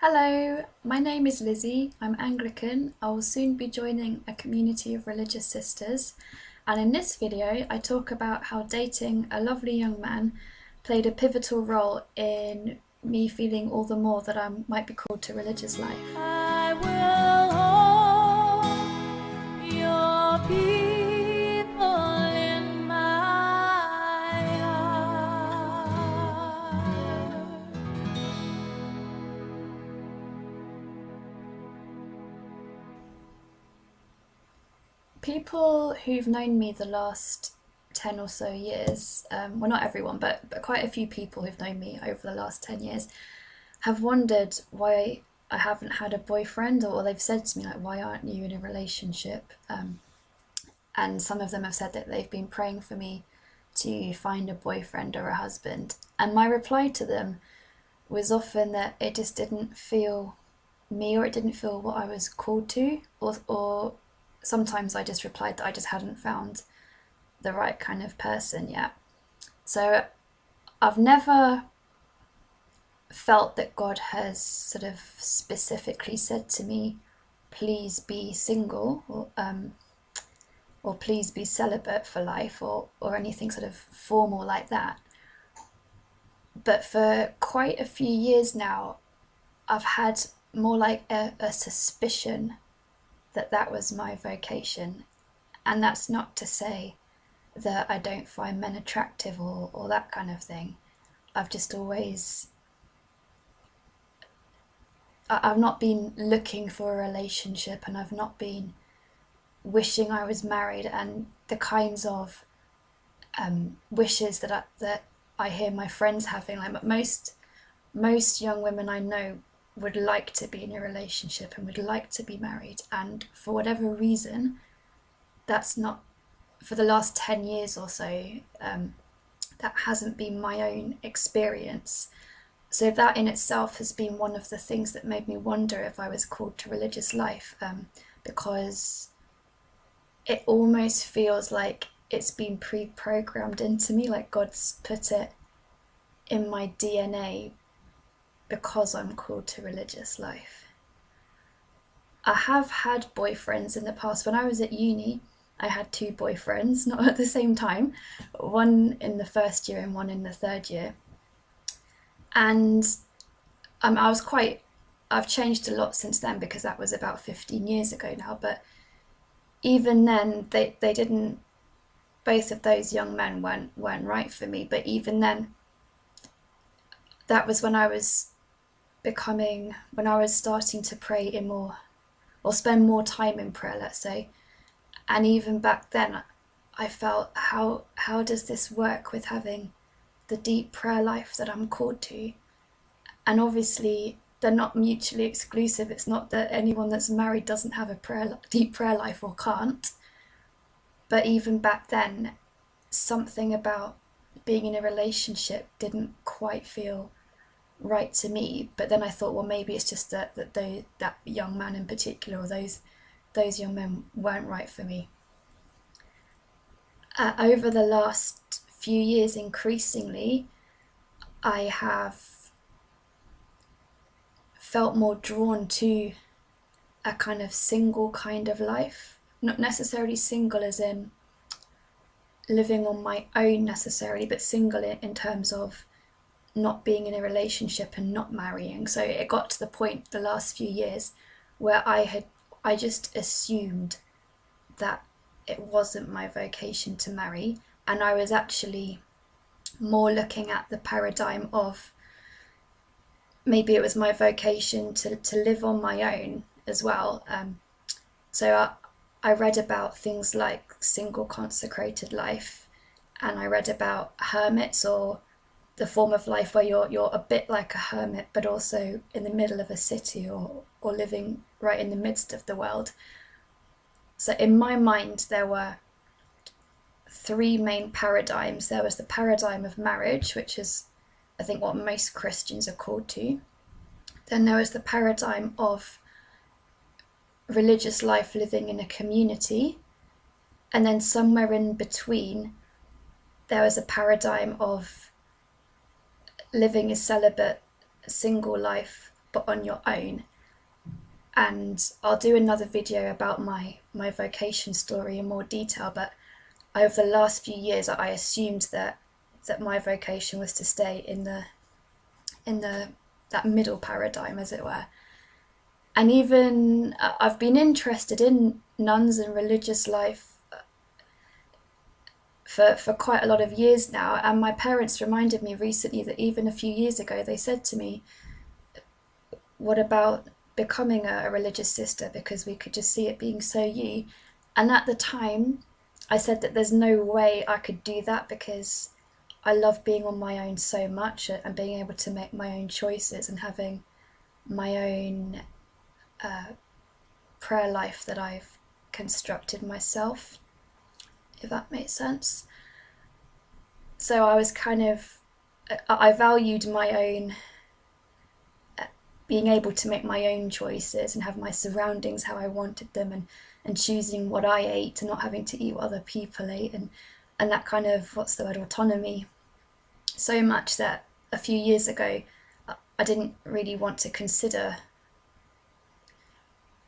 Hello, my name is Lizzie. I'm Anglican. I will soon be joining a community of religious sisters, and in this video I talk about how dating a lovely young man played a pivotal role in me feeling all the more that I might be called to religious life. I will hold your people in my heart. People who've known me the last 10 or so years, well, not everyone, but quite a few people who've known me over the last 10 years have wondered why I haven't had a boyfriend, or they've said to me, like, why aren't you in a relationship? And some of them have said that they've been praying for me to find a boyfriend or a husband. And my reply to them was often that it just didn't feel me, or it didn't feel what I was called to, or sometimes I just replied that I just hadn't found the right kind of person yet. So I've never felt that God has sort of specifically said to me, please be single, or please be celibate for life, or anything sort of formal like that. But for quite a few years now, I've had more like a suspicion that that was my vocation. And that's not to say that I don't find men attractive, or that kind of thing. I've just always, I've not been looking for a relationship, and I've not been wishing I was married, and the kinds of wishes that I hear my friends having. Like most young women I know would like to be in a relationship and would like to be married, and for whatever reason, that's not, for the last 10 years or so, that hasn't been my own experience. So that in itself has been one of the things that made me wonder if I was called to religious life, because it almost feels like it's been pre-programmed into me, like God's put it in my DNA because I'm called to religious life. I have had boyfriends in the past. When I was at uni, I had two boyfriends, not at the same time, one in the first year and one in the third year. And I was quite, I've changed a lot since then, because that was about 15 years ago now. But even then, they didn't, both of those young men weren't right for me. But even then, that was when I was starting to pray in more, or spend more time in prayer, let's say. And even back then, I felt, how does this work with having the deep prayer life that I'm called to? And obviously they're not mutually exclusive. It's not that anyone that's married doesn't have a deep prayer life, or can't. But even back then, something about being in a relationship didn't quite feel right to me. But then I thought, well, maybe it's just that young man in particular, or those young men weren't right for me. Over the last few years, increasingly, I have felt more drawn to a kind of single kind of life. Not necessarily single as in living on my own necessarily, but single in terms of not being in a relationship and not marrying. So it got to the point the last few years where I just assumed that it wasn't my vocation to marry, and I was actually more looking at the paradigm of maybe it was my vocation to live on my own as well. So I read about things like single consecrated life, and I read about hermits, or the form of life where you're a bit like a hermit, but also in the middle of a city, or living right in the midst of the world. So in my mind, there were three main paradigms. There was the paradigm of marriage, which is, I think, what most Christians are called to. Then there was the paradigm of religious life, living in a community. And then somewhere in between, there was a paradigm of living a celibate, single life, but on your own. And I'll do another video about my vocation story in more detail, but over the last few years I assumed that my vocation was to stay in that middle paradigm, as it were. And even I've been interested in nuns and religious life for quite a lot of years now, and my parents reminded me recently that even a few years ago they said to me, what about becoming a religious sister, because we could just see it being so you. And at the time I said that there's no way I could do that, because I love being on my own so much and being able to make my own choices and having my own prayer life that I've constructed myself, if that makes sense. So I was I valued my own, being able to make my own choices and have my surroundings how I wanted them, and choosing what I ate and not having to eat what other people ate, and that kind of, what's the word, autonomy, so much that a few years ago I didn't really want to consider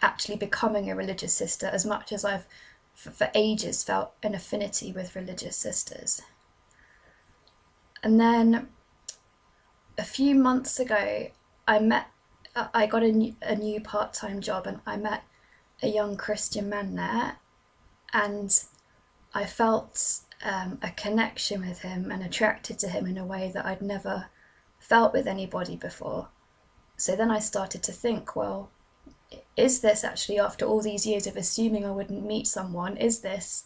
actually becoming a religious sister, as much as I've for ages felt an affinity with religious sisters. And then a few months ago I got a new part-time job, and I met a young Christian man there, and I felt a connection with him and attracted to him in a way that I'd never felt with anybody before. So then I started to think, well, is this actually, after all these years of assuming I wouldn't meet someone, is this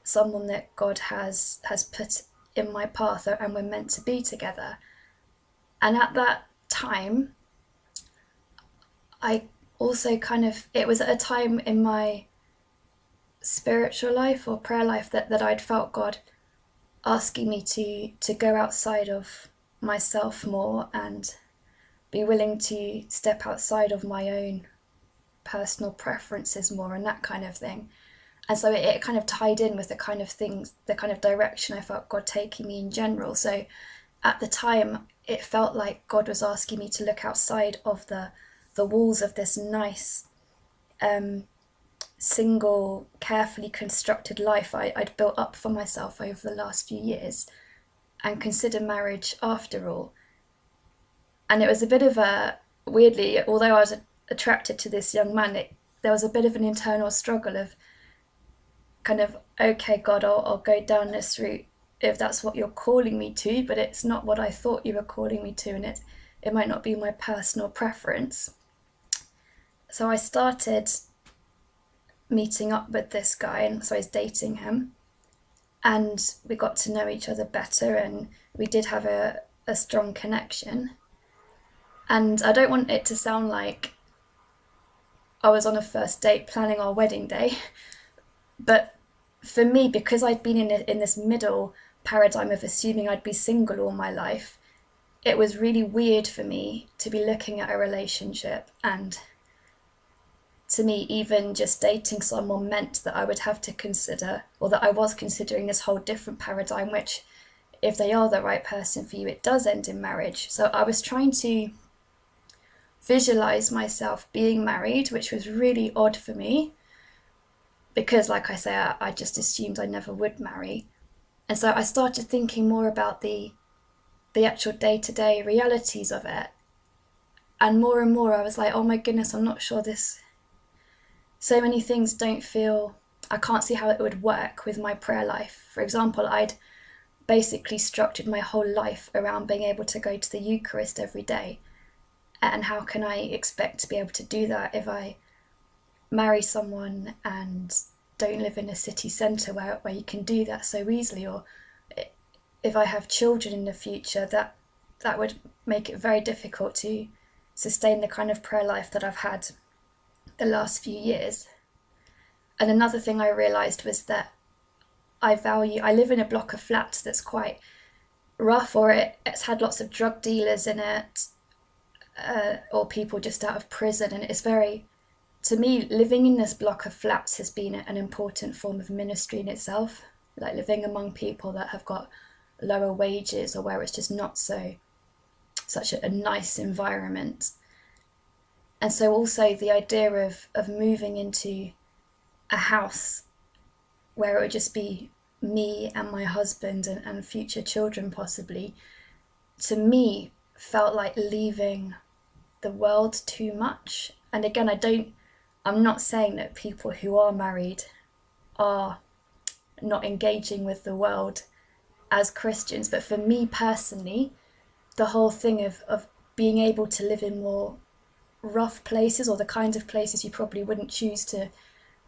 someone that God has put in my path and we're meant to be together? And at that time, I also it was at a time in my spiritual life or prayer life that I'd felt God asking me to go outside of myself more and be willing to step outside of my own personal preferences more, and that kind of thing. And so it kind of tied in with the kind of things, the kind of direction I felt God taking me in general. So at the time it felt like God was asking me to look outside of the walls of this nice single, carefully constructed life I'd built up for myself over the last few years, and consider marriage after all. And it was a bit of a, weirdly, although I was attracted to this young man, there was a bit of an internal struggle of kind of, okay, God, I'll go down this route if that's what you're calling me to, but it's not what I thought you were calling me to, and it might not be my personal preference. So I started meeting up with this guy, and so I was dating him, and we got to know each other better, and we did have a strong connection. And I don't want it to sound like I was on a first date planning our wedding day, but for me, because I'd been in this middle paradigm of assuming I'd be single all my life, it was really weird for me to be looking at a relationship, and to me, even just dating someone meant that I would have to consider, or that I was considering, this whole different paradigm, which, if they are the right person for you, it does end in marriage. So I was trying to visualize myself being married, which was really odd for me, because, like I say, I just assumed I never would marry. And so I started thinking more about the actual day-to-day realities of it. And more I was like, oh my goodness, I'm not sure this... So many things don't feel... I can't see how it would work with my prayer life. For example, I'd basically structured my whole life around being able to go to the Eucharist every day. And how can I expect to be able to do that if I marry someone and don't live in a city centre where you can do that so easily? Or if I have children in the future, that would make it very difficult to sustain the kind of prayer life that I've had the last few years. And another thing I realised was that I live in a block of flats that's quite rough, or it's had lots of drug dealers in it, or people just out of prison. And it's very, to me, living in this block of flats has been an important form of ministry in itself, like living among people that have got lower wages, or where it's just not such a nice environment. And so also the idea of moving into a house where it would just be me and my husband and future children possibly, to me felt like leaving the world too much. And again, I'm not saying that people who are married are not engaging with the world as Christians, but for me personally, the whole thing of being able to live in more rough places, or the kind of places you probably wouldn't choose to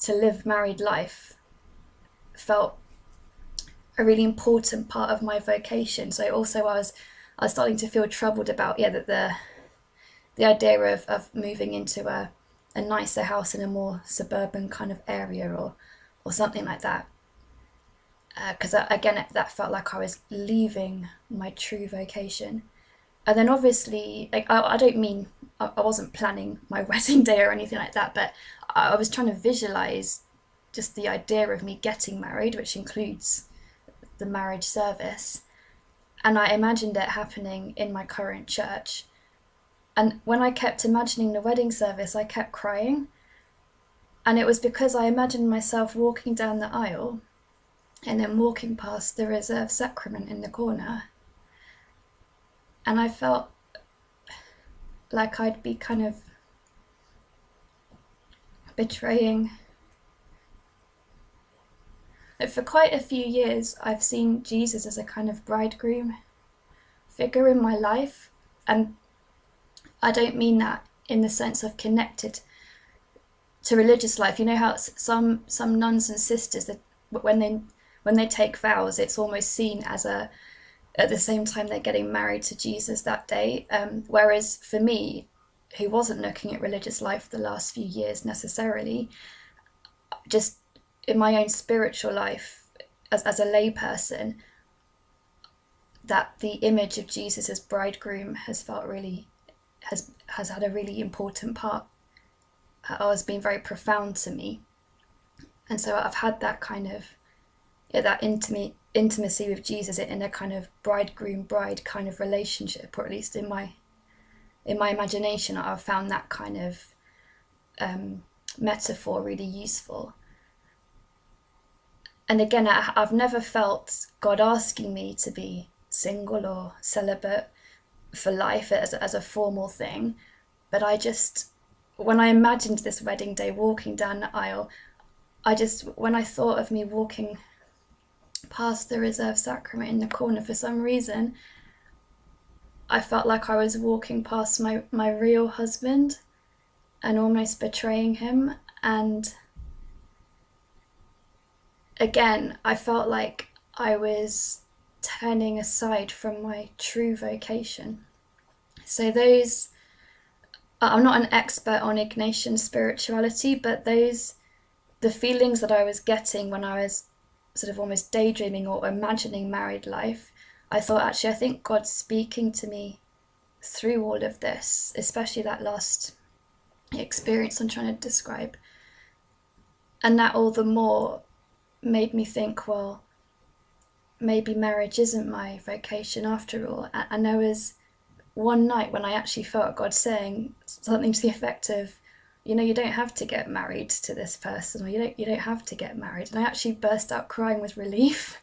live married life, felt a really important part of my vocation. So also I was starting to feel troubled about that the idea of moving into a nicer house in a more suburban kind of area or something like that, because again that felt like I was leaving my true vocation. And then obviously, like, I don't mean I wasn't planning my wedding day or anything like that, but I was trying to visualize just the idea of me getting married, which includes the marriage service. And I imagined it happening in my current church. And when I kept imagining the wedding service, I kept crying. And it was because I imagined myself walking down the aisle and then walking past the reserved sacrament in the corner. And I felt like I'd be kind of betraying. For quite a few years, I've seen Jesus as a kind of bridegroom figure in my life. And I don't mean that in the sense of connected to religious life. You know how some nuns and sisters, that when they take vows, it's almost seen as at the same time they're getting married to Jesus that day. Whereas for me, who wasn't looking at religious life the last few years necessarily, just in my own spiritual life as a lay person, that the image of Jesus as bridegroom has felt really, has had a really important part, has been very profound to me. And so I've had that kind of, that intimacy with Jesus in a kind of bridegroom-bride kind of relationship, or at least in my imagination, I've found that kind of metaphor really useful. And again, I've never felt God asking me to be single or celibate for life as a formal thing, but when I imagined this wedding day walking down the aisle, when I thought of me walking past the reserved sacrament in the corner, for some reason I felt like I was walking past my real husband and almost betraying him. And again, I felt like I was turning aside from my true vocation. So I'm not an expert on Ignatian spirituality, but the feelings that I was getting when I was sort of almost daydreaming or imagining married life, I thought, actually, I think God's speaking to me through all of this, especially that last experience I'm trying to describe. And that all the more made me think, well, maybe marriage isn't my vocation after all. And there was one night when I actually felt God saying something to the effect of, you don't have to get married to this person, or you don't have to get married. And I actually burst out crying with relief,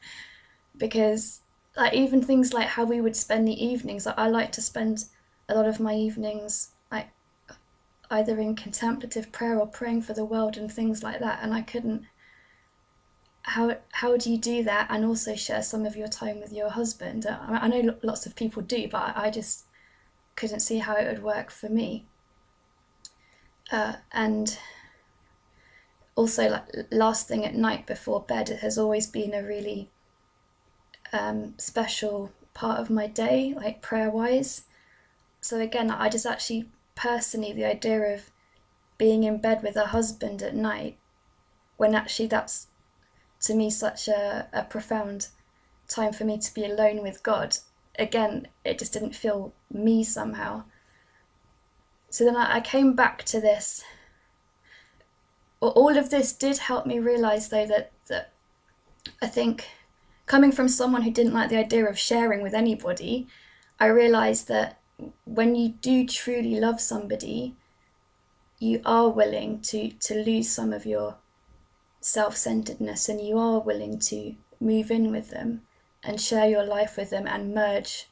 because like even things like how we would spend the evenings, like I like to spend a lot of my evenings like either in contemplative prayer or praying for the world and things like that. And I couldn't, how do you do that and also share some of your time with your husband? I know lots of people do, but I just couldn't see how it would work for me. And also, like, last thing at night before bed, it has always been a really special part of my day, like prayer-wise. So again, I just actually personally, the idea of being in bed with a husband at night, when actually that's to me such a profound time for me to be alone with God, again, it just didn't feel me somehow. So then I came back to this. All of this did help me realise, though, that I think, coming from someone who didn't like the idea of sharing with anybody, I realised that when you do truly love somebody, you are willing to lose some of your self-centeredness, and you are willing to move in with them and share your life with them and merge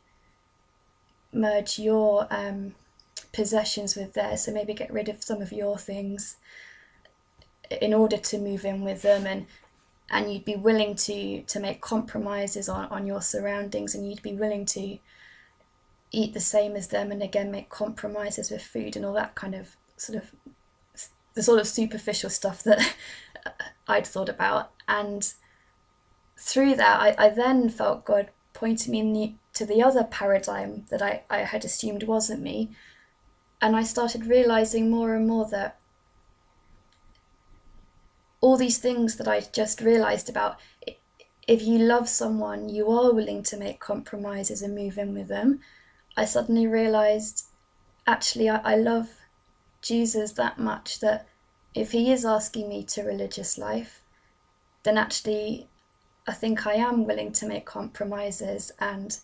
your possessions with theirs. So maybe get rid of some of your things in order to move in with them, and you'd be willing to make compromises on your surroundings, and you'd be willing to eat the same as them, and again make compromises with food and all that kind of the sort of superficial stuff that I'd thought about. And through that, I then felt God pointing me to the other paradigm that I had assumed wasn't me. And I started realizing more and more that all these things that I just realized about, if you love someone, you are willing to make compromises and move in with them. I suddenly realized, actually, I love Jesus that much that if he is asking me to religious life, then actually I think I am willing to make compromises and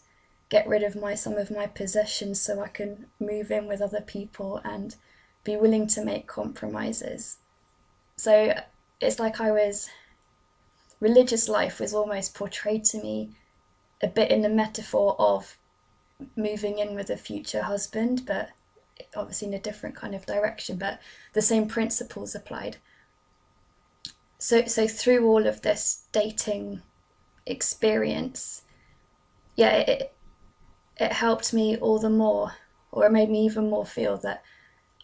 get rid of some of my possessions so I can move in with other people and be willing to make compromises. So it's like religious life was almost portrayed to me a bit in the metaphor of moving in with a future husband, but obviously in a different kind of direction, but the same principles applied. So through all of this dating experience, it helped me all the more, or it made me even more feel that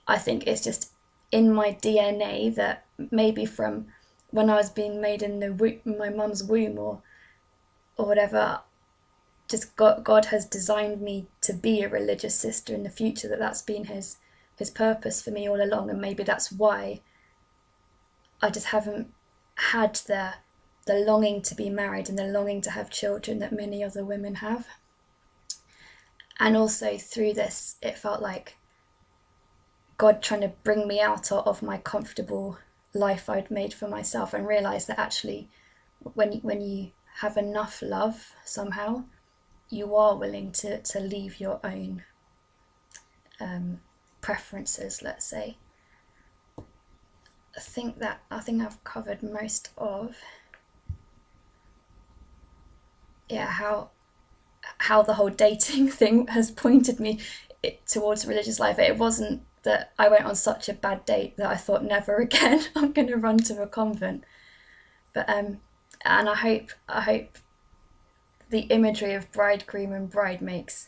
I think it's just in my DNA, that maybe from when I was being made in my mum's womb or whatever, just God has designed me to be a religious sister in the future, that's been his purpose for me all along. And maybe that's why I just haven't had the longing to be married and the longing to have children that many other women have. And also through this, it felt like God trying to bring me out of my comfortable life I'd made for myself, and realize that actually when you have enough love, somehow you are willing to leave your own preferences, let's say. I think I've covered most of how the whole dating thing has pointed me towards religious life. It wasn't that I went on such a bad date that I thought, never again I'm going to run to a convent. But and I hope the imagery of bridegroom and bride makes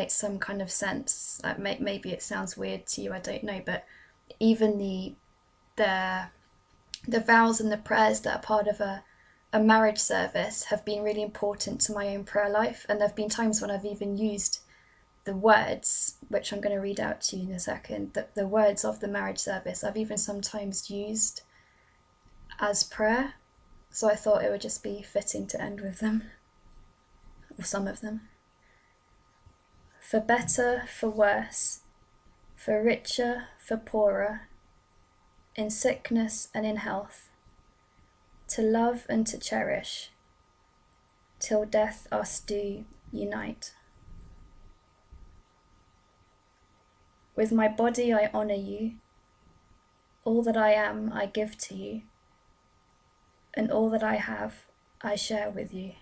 some kind of sense. Maybe it sounds weird to you, I don't know, but even the vows and the prayers that are part of a marriage service have been really important to my own prayer life. And there have been times when I've even used the words, which I'm going to read out to you in a second, that the words of the marriage service I've even sometimes used as prayer. So I thought it would just be fitting to end with them, or some of them. For better, for worse, for richer, for poorer, in sickness and in health, to love and to cherish, till death us do unite. With my body I honour you, all that I am I give to you, and all that I have I share with you.